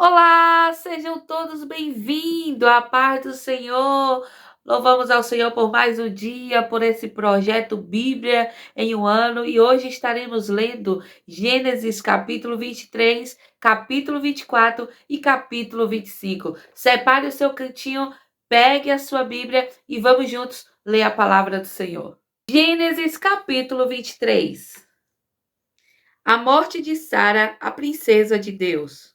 Olá, sejam todos bem-vindos à paz do Senhor. Louvamos ao Senhor por mais um dia, por esse projeto Bíblia em um ano. E hoje estaremos lendo Gênesis capítulo 23, capítulo 24 e capítulo 25. Separe o seu cantinho, pegue a sua Bíblia e vamos juntos ler a palavra do Senhor. Gênesis capítulo 23. A morte de Sara, a princesa de Deus.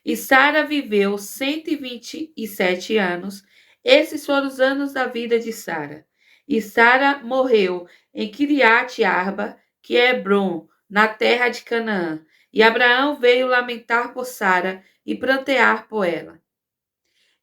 E Sara viveu 127 anos. Esses foram os anos da vida de Sara. E Sara morreu em Kiriat Arba, que é Hebron, na terra de Canaã. E Abraão veio lamentar por Sara e prantear por ela.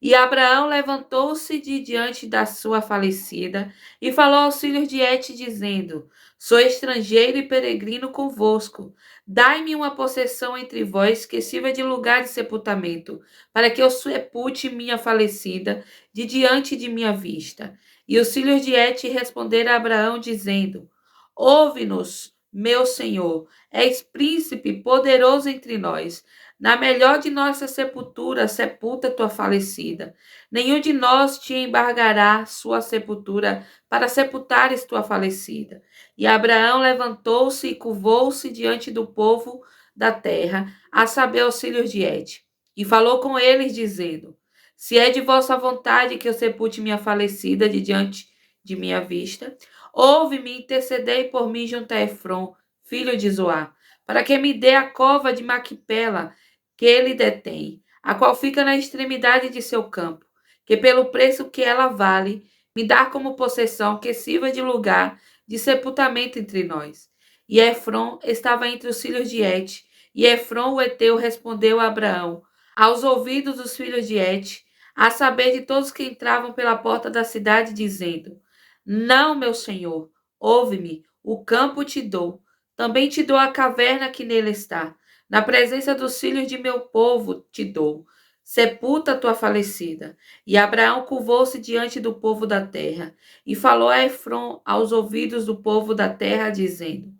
E Abraão levantou-se de diante da sua falecida e falou aos filhos de Et, dizendo: Sou estrangeiro e peregrino convosco. Dai-me uma possessão entre vós que sirva de lugar de sepultamento, para que eu sepulte minha falecida de diante de minha vista. E os filhos de Et responderam a Abraão, dizendo: Ouve-nos, meu senhor, és príncipe poderoso entre nós. Na melhor de nossa sepultura, sepulta tua falecida. Nenhum de nós te embargará sua sepultura para sepultares tua falecida. E Abraão levantou-se e curvou-se diante do povo da terra, a saber, os filhos de Et. E falou com eles, dizendo: Se é de vossa vontade que eu sepulte minha falecida de diante de minha vista, ouve-me e intercedei por mim junto a Efron, filho de Zoá, para que me dê a cova de Maquipela, que ele detém, a qual fica na extremidade de seu campo, que pelo preço que ela vale, me dá como possessão que sirva de lugar de sepultamento entre nós. E Efron estava entre os filhos de Et, e Efron o heteu respondeu a Abraão, aos ouvidos dos filhos de Et, a saber de todos que entravam pela porta da cidade, dizendo: Não, meu senhor, ouve-me, o campo te dou, também te dou a caverna que nele está. Na presença dos filhos de meu povo te dou. Sepulta tua falecida. E Abraão curvou-se diante do povo da terra, e falou a Efron aos ouvidos do povo da terra, dizendo: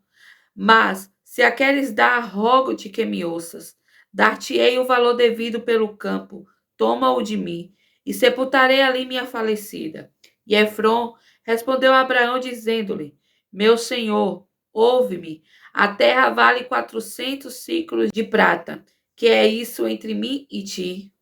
Mas, se a queres dar, rogo-te que me ouças. Dar-te-ei o valor devido pelo campo, toma-o de mim, e sepultarei ali minha falecida. E Efron respondeu a Abraão, dizendo-lhe: Meu senhor, ouve-me. A terra vale 400 ciclos de prata, que é isso entre mim e ti.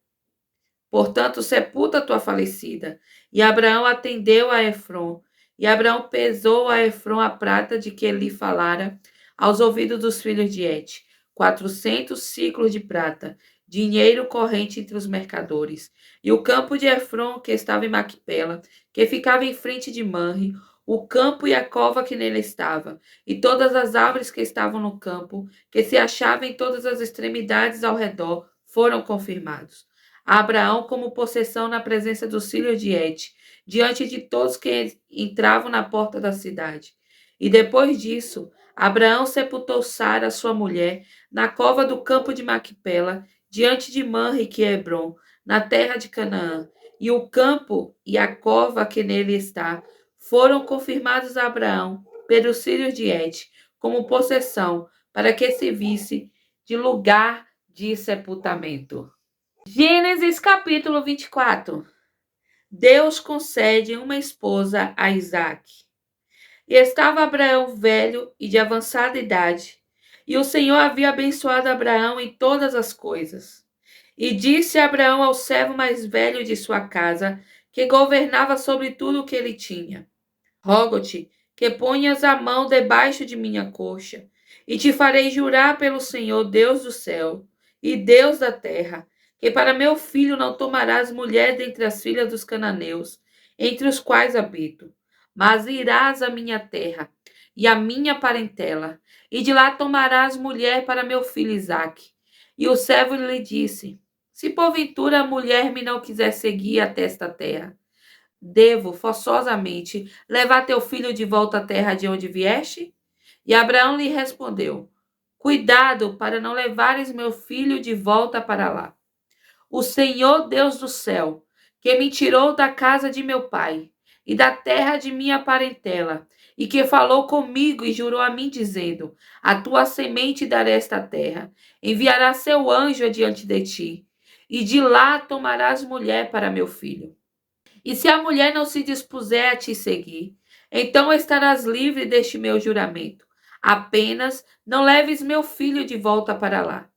Portanto, sepulta tua falecida. E Abraão atendeu a Efron. E Abraão pesou a Efron a prata de que ele falara aos ouvidos dos filhos de Et, 400 ciclos de prata, dinheiro corrente entre os mercadores. E o campo de Efron, que estava em Maquipela, que ficava em frente de Manre, o campo e a cova que nele estava, e todas as árvores que estavam no campo, que se achavam em todas as extremidades ao redor, foram confirmados a Abraão como possessão na presença dos filhos de Et, diante de todos que entravam na porta da cidade. E depois disso, Abraão sepultou Sara, sua mulher, na cova do campo de Maquipela, diante de Manre, que é Hebron, na terra de Canaã. E o campo e a cova que nele está foram confirmados a Abraão pelos filhos de Et, como possessão, para que se visse de lugar de sepultamento. Gênesis capítulo 24. Deus concede uma esposa a Isaque. E estava Abraão velho e de avançada idade, e o Senhor havia abençoado Abraão em todas as coisas. E disse Abraão ao servo mais velho de sua casa, que governava sobre tudo o que ele tinha: Rogo-te que ponhas a mão debaixo de minha coxa, e te farei jurar pelo Senhor, Deus do céu e Deus da terra, que para meu filho não tomarás mulher dentre as filhas dos cananeus, entre os quais habito, mas irás à minha terra e à minha parentela, e de lá tomarás mulher para meu filho Isaque. E o servo lhe disse: Se porventura a mulher me não quiser seguir até esta terra, devo forçosamente levar teu filho de volta à terra de onde vieste? E Abraão lhe respondeu: Cuidado para não levares meu filho de volta para lá. O Senhor Deus do céu, que me tirou da casa de meu pai e da terra de minha parentela, e que falou comigo e jurou a mim, dizendo: A tua semente dará esta terra, enviará seu anjo adiante de ti, e de lá tomarás mulher para meu filho. E se a mulher não se dispuser a te seguir, então estarás livre deste meu juramento. Apenas não leves meu filho de volta para lá.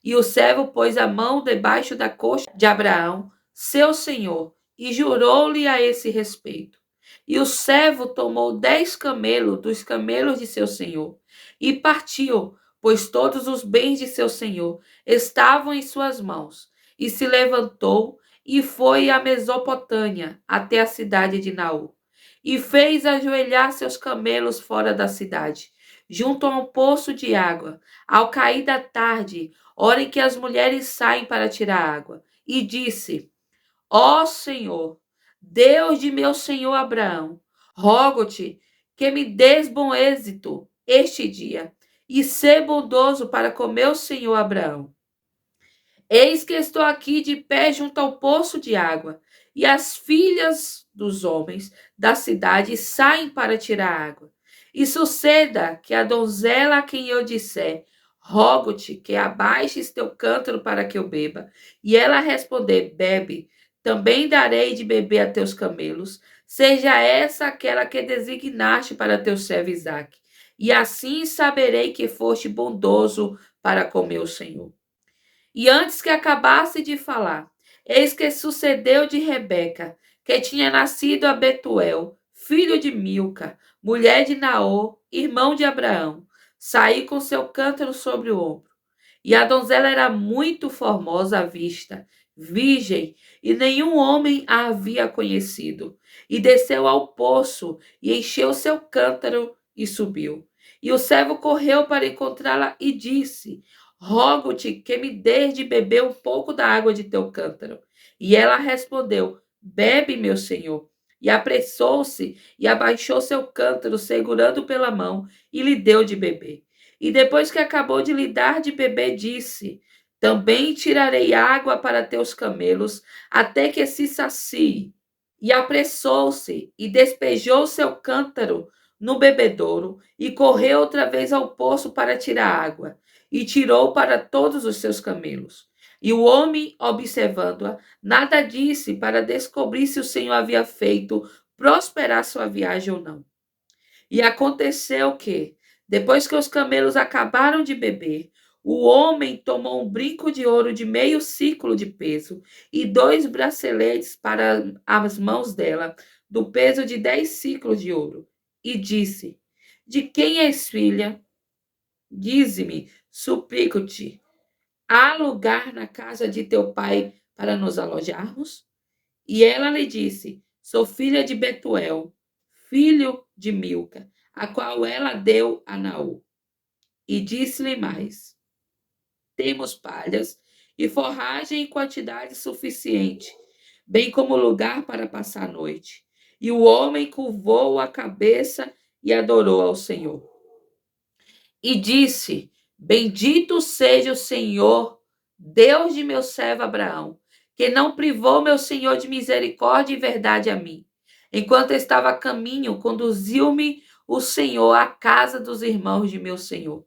E o servo pôs a mão debaixo da coxa de Abraão, seu senhor, e jurou-lhe a esse respeito. E o servo tomou 10 camelos dos camelos de seu senhor e partiu, pois todos os bens de seu senhor estavam em suas mãos. E se levantou e foi à Mesopotâmia, até a cidade de Naú. E fez ajoelhar seus camelos fora da cidade, junto a um poço de água, ao cair da tarde, hora em que as mulheres saem para tirar água. E disse: Ó Senhor, Deus de meu senhor Abraão, rogo-te que me des bom êxito este dia, e sê bondoso para com meu senhor Abraão. Eis que estou aqui de pé junto ao poço de água, e as filhas dos homens da cidade saem para tirar água. E suceda que a donzela a quem eu disser, rogo-te que abaixes teu cântaro para que eu beba, e ela responder, bebe, também darei de beber a teus camelos, seja essa aquela que designaste para teu servo Isaque. E assim saberei que foste bondoso para com meu senhor. E antes que acabasse de falar, eis que sucedeu de Rebeca, que tinha nascido a Betuel, filho de Milca, mulher de Naor, irmão de Abraão, sair com seu cântaro sobre o ombro. E a donzela era muito formosa à vista, virgem, e nenhum homem a havia conhecido. E desceu ao poço, e encheu seu cântaro, e subiu. E o servo correu para encontrá-la e disse: Rogo-te que me dês de beber um pouco da água de teu cântaro. E ela respondeu: Bebe, meu senhor. E apressou-se e abaixou seu cântaro, segurando pela mão, e lhe deu de beber. E depois que acabou de lhe dar de beber, disse: Também tirarei água para teus camelos, até que se sacie. E apressou-se e despejou seu cântaro no bebedouro, e correu outra vez ao poço para tirar água e tirou para todos os seus camelos. E o homem, observando-a, nada disse para descobrir se o Senhor havia feito prosperar sua viagem ou não. E aconteceu que, depois que os camelos acabaram de beber, o homem tomou um brinco de ouro de meio ciclo de peso e 2 braceletes para as mãos dela, do peso de 10 ciclos de ouro, e disse: De quem és filha? Dize-me, suplico-te, há lugar na casa de teu pai para nos alojarmos? E ela lhe disse: Sou filha de Betuel, filho de Milca, a qual ela deu a Naú. E disse-lhe mais: Temos palhas e forragem em quantidade suficiente, bem como lugar para passar a noite. E o homem curvou a cabeça e adorou ao Senhor. E disse: Bendito seja o Senhor, Deus de meu servo Abraão, que não privou meu senhor de misericórdia e verdade a mim. Enquanto estava a caminho, conduziu-me o Senhor à casa dos irmãos de meu senhor.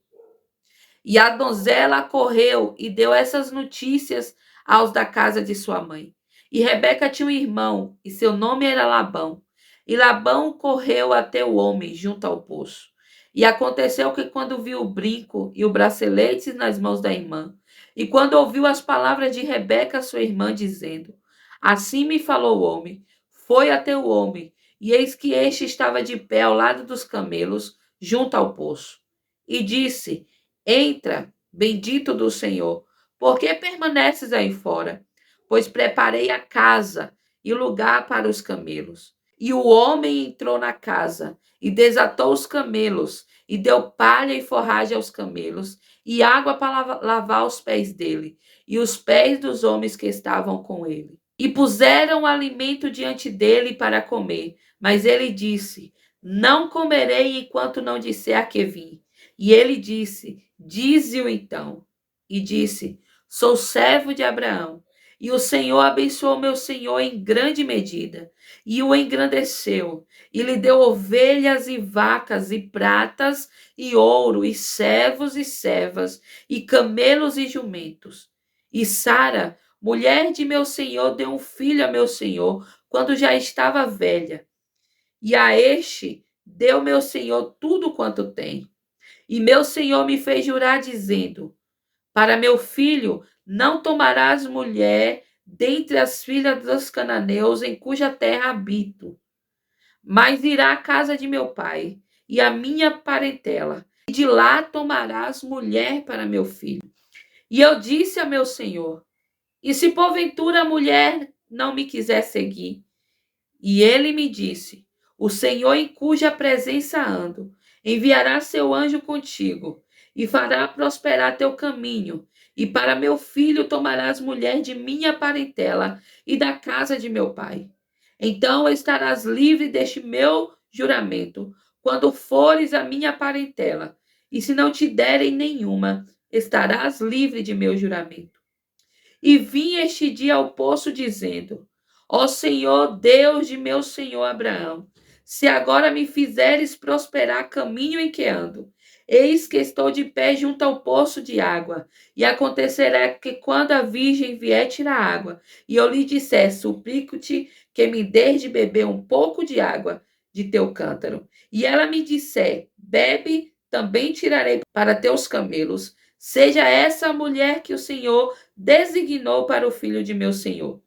E a donzela correu e deu essas notícias aos da casa de sua mãe. E Rebeca tinha um irmão, e seu nome era Labão. E Labão correu até o homem junto ao poço. E aconteceu que, quando viu o brinco e o bracelete nas mãos da irmã, e quando ouviu as palavras de Rebeca, sua irmã, dizendo: Assim me falou o homem, foi até o homem, e eis que este estava de pé ao lado dos camelos, junto ao poço. E disse: Entra, bendito do Senhor, por que permaneces aí fora? Pois preparei a casa e lugar para os camelos. E o homem entrou na casa e desatou os camelos, e deu palha e forragem aos camelos, e água para lavar os pés dele, e os pés dos homens que estavam com ele. E puseram o alimento diante dele para comer, mas ele disse: Não comerei enquanto não disser a que vim. E ele disse: Dize-o então. E disse: Sou servo de Abraão. E o Senhor abençoou meu senhor em grande medida, e o engrandeceu, e lhe deu ovelhas e vacas, e pratas, e ouro, e servos e servas, e camelos e jumentos. E Sara, mulher de meu senhor, deu um filho a meu senhor, quando já estava velha. E a este deu meu senhor tudo quanto tem. E meu senhor me fez jurar, dizendo: para meu filho não tomarás mulher dentre as filhas dos cananeus em cuja terra habito, mas irá à casa de meu pai e à minha parentela, e de lá tomarás mulher para meu filho. E eu disse a meu senhor: e se porventura a mulher não me quiser seguir? E ele me disse: o Senhor em cuja presença ando, enviará seu anjo contigo, e fará prosperar teu caminho, e para meu filho tomarás mulher de minha parentela e da casa de meu pai. Então estarás livre deste meu juramento, quando fores a minha parentela, e se não te derem nenhuma, estarás livre de meu juramento. E vim este dia ao poço, dizendo: ó Senhor, Deus de meu senhor Abraão, se agora me fizeres prosperar caminho em que ando, eis que estou de pé junto ao poço de água. E acontecerá que, quando a virgem vier tirar água, e eu lhe disser: suplico-te que me dês de beber um pouco de água de teu cântaro, e ela me disser: bebe, também tirarei para teus camelos. Seja essa a mulher que o Senhor designou para o filho de meu senhor.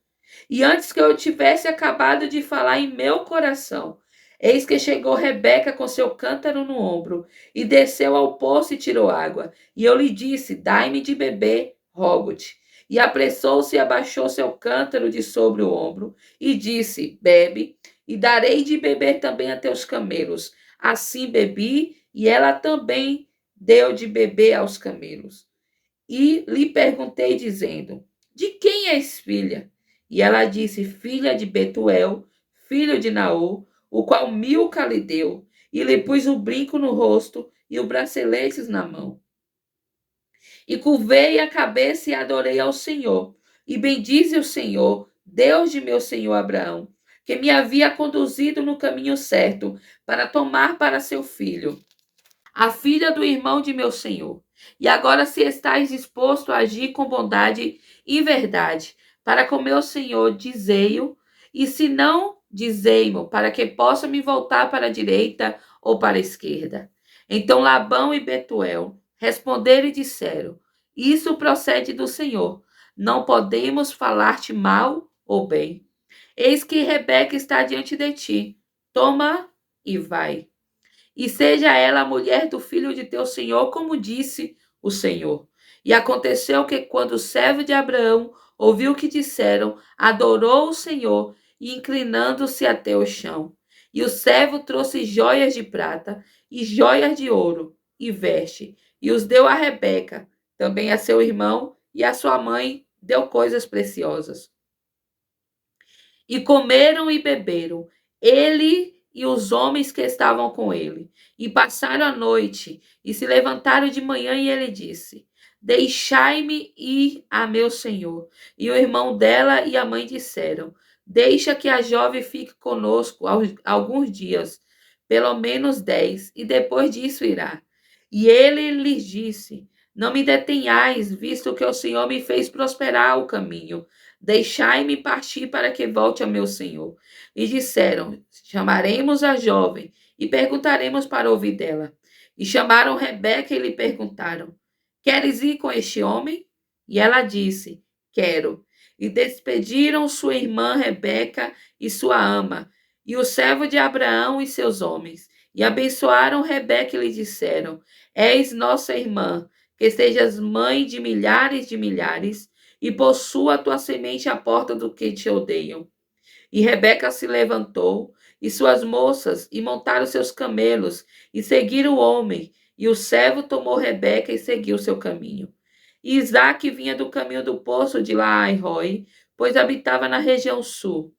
E antes que eu tivesse acabado de falar em meu coração, eis que chegou Rebeca com seu cântaro no ombro, e desceu ao poço e tirou água. E eu lhe disse: dai-me de beber, rogo-te. E apressou-se e abaixou seu cântaro de sobre o ombro, e disse: bebe, e darei de beber também a teus camelos. Assim bebi, e ela também deu de beber aos camelos. E lhe perguntei, dizendo: de quem és filha? E ela disse: filha de Betuel, filho de Naor, o qual Milca lhe deu. E lhe pus o brinco no rosto e os braceletes na mão. E curvei a cabeça e adorei ao Senhor. E bendize o Senhor, Deus de meu senhor Abraão, que me havia conduzido no caminho certo, para tomar para seu filho a filha do irmão de meu senhor. E agora, se estais disposto a agir com bondade e verdade para com meu senhor, dizei-o, e se não, dizei-mo, para que possa me voltar para a direita ou para a esquerda. Então Labão e Betuel responderam e disseram: isso procede do Senhor. Não podemos falar-te mal ou bem. Eis que Rebeca está diante de ti. Toma e vai. E seja ela a mulher do filho de teu senhor, como disse o Senhor. E aconteceu que, quando o servo de Abraão ouviu o que disseram, adorou o Senhor e, inclinando-se até o chão. E o servo trouxe joias de prata e joias de ouro e veste, e os deu a Rebeca, também a seu irmão, e a sua mãe deu coisas preciosas. E comeram e beberam, ele e os homens que estavam com ele. E passaram a noite, e se levantaram de manhã, e ele disse: deixai-me ir a meu senhor. E o irmão dela e a mãe disseram: deixa que a jovem fique conosco alguns dias, pelo menos 10, e depois disso irá. E ele lhes disse: não me detenhais, visto que o Senhor me fez prosperar o caminho. Deixai-me partir para que volte ao meu senhor. E disseram: chamaremos a jovem e perguntaremos para ouvir dela. E chamaram Rebeca e lhe perguntaram: queres ir com este homem? E ela disse: quero. E despediram sua irmã Rebeca e sua ama, e o servo de Abraão e seus homens. E abençoaram Rebeca e lhe disseram: és nossa irmã, que sejas mãe de milhares, e possua a tua semente à porta do que te odeiam. E Rebeca se levantou, e suas moças, e montaram seus camelos, e seguiram o homem. E o servo tomou Rebeca e seguiu seu caminho. E Isaque vinha do caminho do poço de Laai-roi, pois habitava na região sul.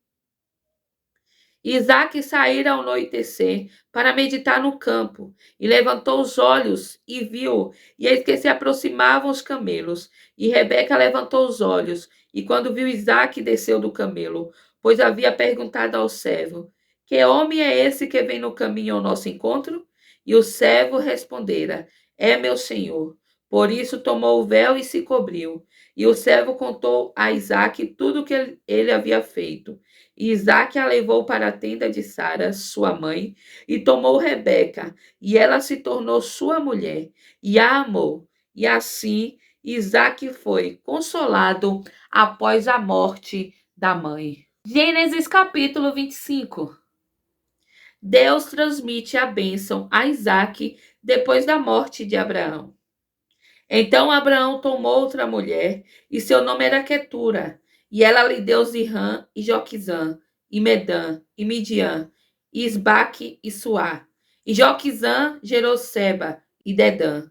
Isaque saíra ao anoitecer para meditar no campo, e levantou os olhos e viu, e eis que se aproximavam os camelos. E Rebeca levantou os olhos, e quando viu Isaque, desceu do camelo, pois havia perguntado ao servo: que homem é esse que vem no caminho ao nosso encontro? E o servo respondera: é meu senhor. Por isso tomou o véu e se cobriu. E o servo contou a Isaque tudo o que ele havia feito. E Isaque a levou para a tenda de Sara, sua mãe, e tomou Rebeca, e ela se tornou sua mulher, e a amou. E assim Isaque foi consolado após a morte da mãe. Gênesis capítulo 25. Deus transmite a bênção a Isaque depois da morte de Abraão. Então Abraão tomou outra mulher, e seu nome era Quetura, e ela lhe deu Zirrã e Joquizã, e Medã, e Midian, e Isbaque e Suá. E Joquizã gerou Seba e Dedã.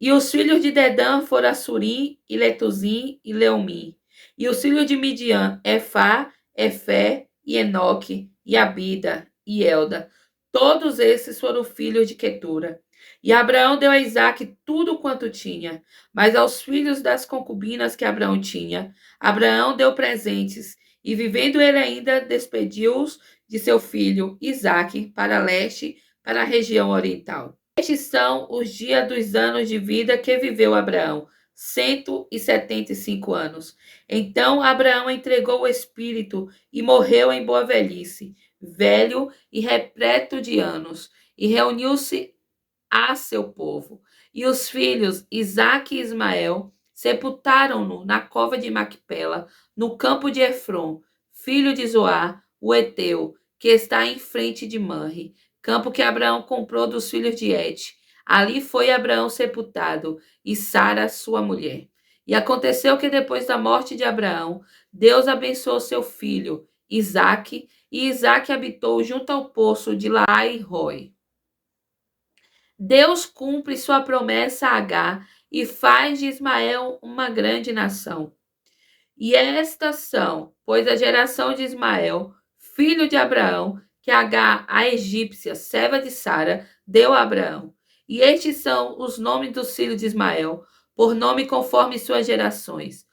E os filhos de Dedã foram Assurim, e Letuzim, e Leumim. E os filhos de Midian, Efá, Efé, e Enoque, e Abida, e Elda. Todos esses foram filhos de Quetura. E Abraão deu a Isaque tudo quanto tinha, mas aos filhos das concubinas que Abraão tinha, Abraão deu presentes, e vivendo ele ainda, despediu-os de seu filho Isaque para leste, para a região oriental. Estes são os dias dos anos de vida que viveu Abraão, 175 anos. Então Abraão entregou o espírito e morreu em boa velhice, velho e repleto de anos, e reuniu-se a seu povo. E os filhos Isaque e Ismael sepultaram-no na cova de Macpela, no campo de Efron, filho de Zoar, o Eteu, que está em frente de Manre, campo que Abraão comprou dos filhos de Et. Ali foi Abraão sepultado, e Sara, sua mulher. E aconteceu que depois da morte de Abraão, Deus abençoou seu filho, Isaque, e Isaque habitou junto ao poço de Laai-Roi. Deus cumpre sua promessa a Agar e faz de Ismael uma grande nação. E estas são, pois a geração de Ismael, filho de Abraão, que Agar, a egípcia, serva de Sara, deu a Abraão. E estes são os nomes dos filhos de Ismael, por nome conforme suas gerações.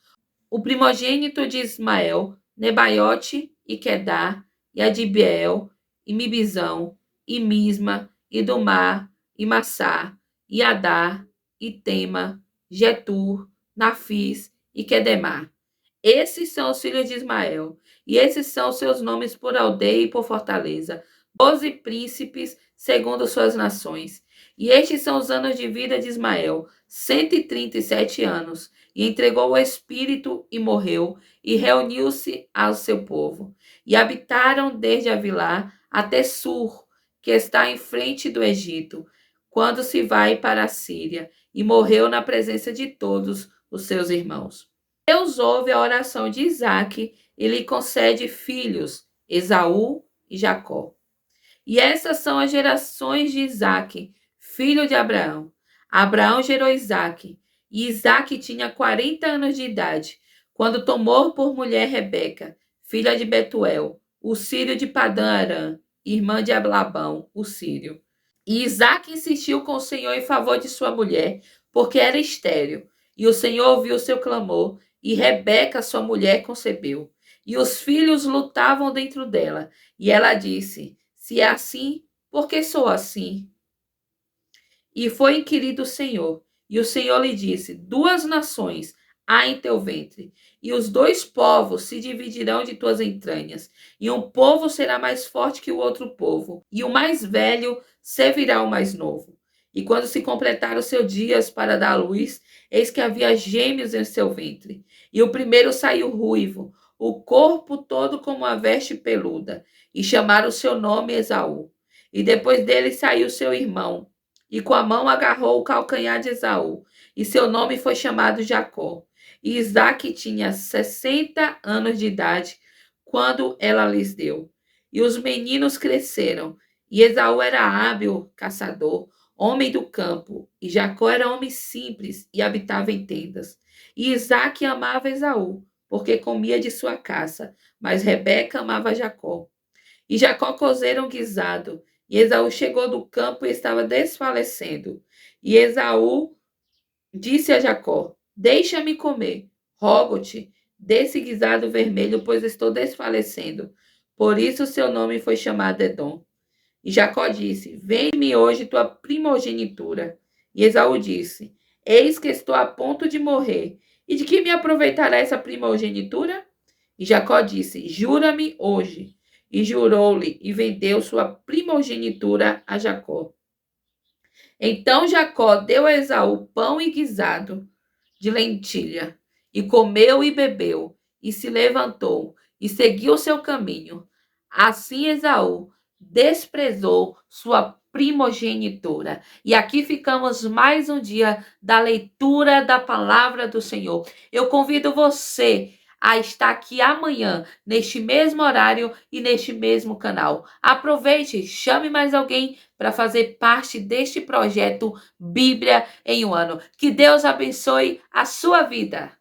O primogênito de Ismael, Nebaiote e Quedar, e Adibiel, e Mibizão, e Misma, e Dumar, e Massá, e Adar, e Tema, Getur, Nafis e Quedemar. Esses são os filhos de Ismael, e esses são seus nomes por aldeia e por fortaleza, 12 príncipes segundo suas nações. E estes são os anos de vida de Ismael, 137 anos, e entregou o espírito e morreu, e reuniu-se ao seu povo. E habitaram desde Avilá até Sur, que está em frente do Egito, quando se vai para a Síria, e morreu na presença de todos os seus irmãos. Deus ouve a oração de Isaque e lhe concede filhos, Esaú e Jacó. E essas são as gerações de Isaque, filho de Abraão. Abraão gerou Isaque, e Isaque tinha 40 anos de idade, quando tomou por mulher Rebeca, filha de Betuel, o sírio de Padã-Arã, irmã de Labão, o sírio. E Isaque insistiu com o Senhor em favor de sua mulher, porque era estéril. E o Senhor ouviu seu clamor, e Rebeca, sua mulher, concebeu. E os filhos lutavam dentro dela. E ela disse: se é assim, por que sou assim? E foi inquirido o Senhor. E o Senhor lhe disse: 2 nações há em teu ventre, e os 2 povos se dividirão de tuas entranhas, e um povo será mais forte que o outro povo, e o mais velho servirá ao mais novo. E quando se completaram os seus dias para dar à luz, eis que havia gêmeos em seu ventre. E o primeiro saiu ruivo, o corpo todo como uma veste peluda, e chamaram o seu nome Esaú. E depois dele saiu seu irmão, e com a mão agarrou o calcanhar de Esaú, e seu nome foi chamado Jacó. E Isaque tinha 60 anos de idade quando ela lhes deu. E os meninos cresceram, e Esaú era hábil caçador, homem do campo, e Jacó era homem simples e habitava em tendas. E Isaque amava Esaú, porque comia de sua caça, mas Rebeca amava Jacó. E Jacó cozeram guisado, e Esaú chegou do campo e estava desfalecendo. E Esaú disse a Jacó: deixa-me comer, rogo-te, desse guisado vermelho, pois estou desfalecendo. Por isso seu nome foi chamado Edom. E Jacó disse: vem-me hoje tua primogenitura. E Esaú disse: Eis que estou a ponto de morrer. E de que me aproveitará essa primogenitura? E Jacó disse: Jura-me hoje. E jurou-lhe e vendeu sua primogenitura a Jacó. Então Jacó deu a Esaú pão e guisado de lentilha, e comeu e bebeu, e se levantou, e seguiu seu caminho. Assim Esaú desprezou sua primogenitura. E aqui ficamos mais um dia da leitura da palavra do Senhor. Eu convido você a estar aqui amanhã, neste mesmo horário e neste mesmo canal. Aproveite, chame mais alguém para fazer parte deste projeto Bíblia em um ano. Que Deus abençoe a sua vida.